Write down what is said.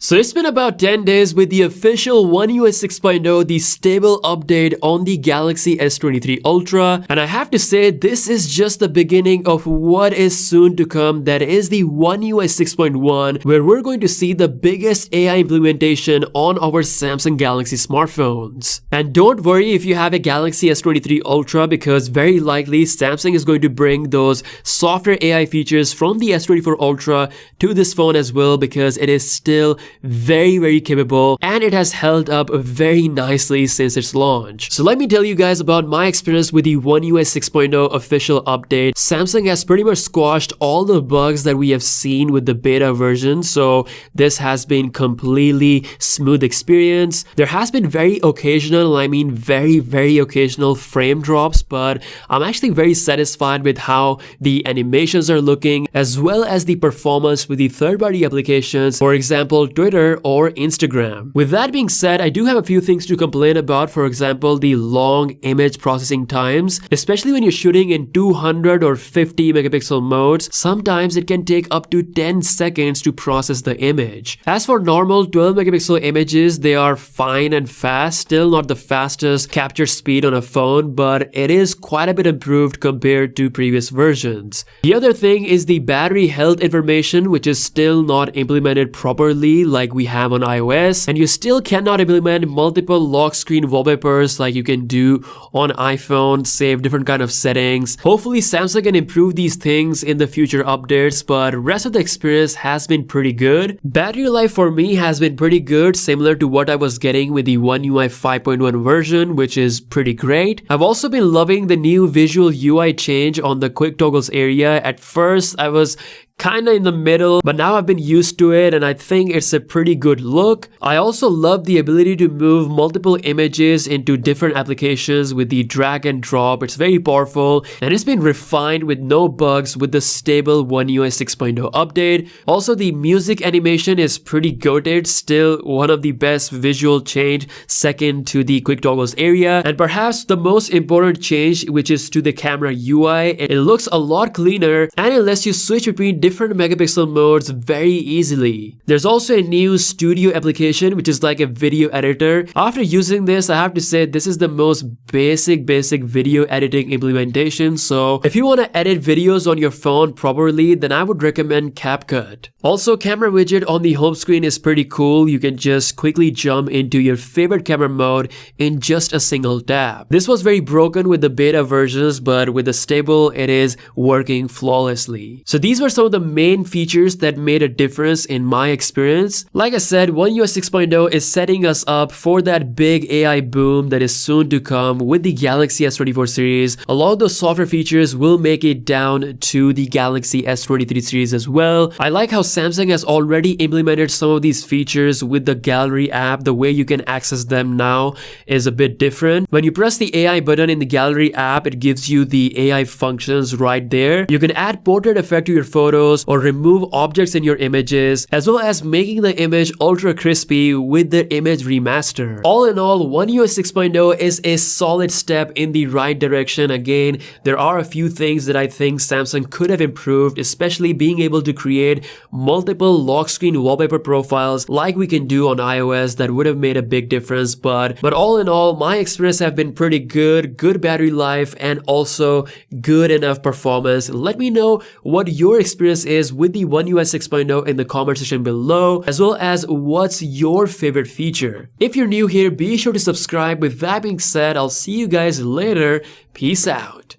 So it's been about 10 days with the official One UI 6.0, the stable update on the Galaxy S23 Ultra, and I have to say this is just the beginning of what is soon to come, that is the One UI 6.1, where we're going to see the biggest AI implementation on our Samsung Galaxy smartphones. And don't worry if you have a Galaxy S23 Ultra, because very likely Samsung is going to bring those software AI features from the S24 Ultra to this phone as well, because it is still very capable and it has held up very nicely since its launch. So let me tell you guys about my experience with the One UI 6.0 official update. Samsung has pretty much squashed all the bugs that we have seen with the beta version, so this has been completely smooth experience. There has been very occasional, very occasional frame drops, but I'm actually very satisfied with how the animations are looking, as well as the performance with the third-party applications, for example Twitter or Instagram. With that being said, I do have a few things to complain about. For example, the long image processing times, especially when you're shooting in 200 or 50 megapixel modes. Sometimes it can take up to 10 seconds to process the image. As for normal 12 megapixel images, they are fine and fast, still not the fastest capture speed on a phone, but it is quite a bit improved compared to previous versions. The other thing is the battery health information, which is still not implemented properly like we have on iOS, and you still cannot implement multiple lock screen wallpapers like you can do on iPhone, save different kind of settings. Hopefully Samsung can improve these things in the future updates, but rest of the experience has been pretty good. Battery life for me has been pretty good, similar to what I was getting with the One UI 5.1 version, which is pretty great. I've also been loving the new visual UI change on the quick toggles area. At first I was kinda in the middle, but now I've been used to it and I think it's a pretty good look. I also love the ability to move multiple images into different applications with the drag and drop. It's very powerful and it's been refined with no bugs with the stable One UI 6.0 update. Also, the music animation is pretty goated, still one of the best visual change, second to the quick toggles area. And perhaps the most important change, which is to the camera UI, it looks a lot cleaner and it lets you switch between different megapixel modes very easily. There's also a new studio application, which is like a video editor. After using this, I have to say this is the most basic video editing implementation. So if you want to edit videos on your phone properly, then I would recommend CapCut. Also, camera widget on the home screen is pretty cool. You can just quickly jump into your favorite camera mode in just a single tap. This was very broken with the beta versions, but with the stable, it is working flawlessly. So these were some of the main features that made a difference in my experience. Like I said, One UI 6.0 is setting us up for that big AI boom that is soon to come with the Galaxy S24 series. A lot of those software features will make it down to the Galaxy S23 series as well. I like how Samsung has already implemented some of these features with the Gallery app. The way you can access them now is a bit different. When you press the AI button in the Gallery app, it gives you the AI functions right there. You can add portrait effect to your photos or remove objects in your images, as well as making the image ultra crispy with the image remaster. All in all, One UI 6.0 is a solid step in the right direction. Again, there are a few things that I think Samsung could have improved, especially being able to create multiple lock screen wallpaper profiles like we can do on iOS. That would have made a big difference, but all in all, my experience have been pretty good battery life and also good enough performance. Let me know what your experience is with the One UI 6.0 in the comment section below, as well as what's your favorite feature. If you're new here, be sure to subscribe. With that being said, I'll see you guys later. Peace out.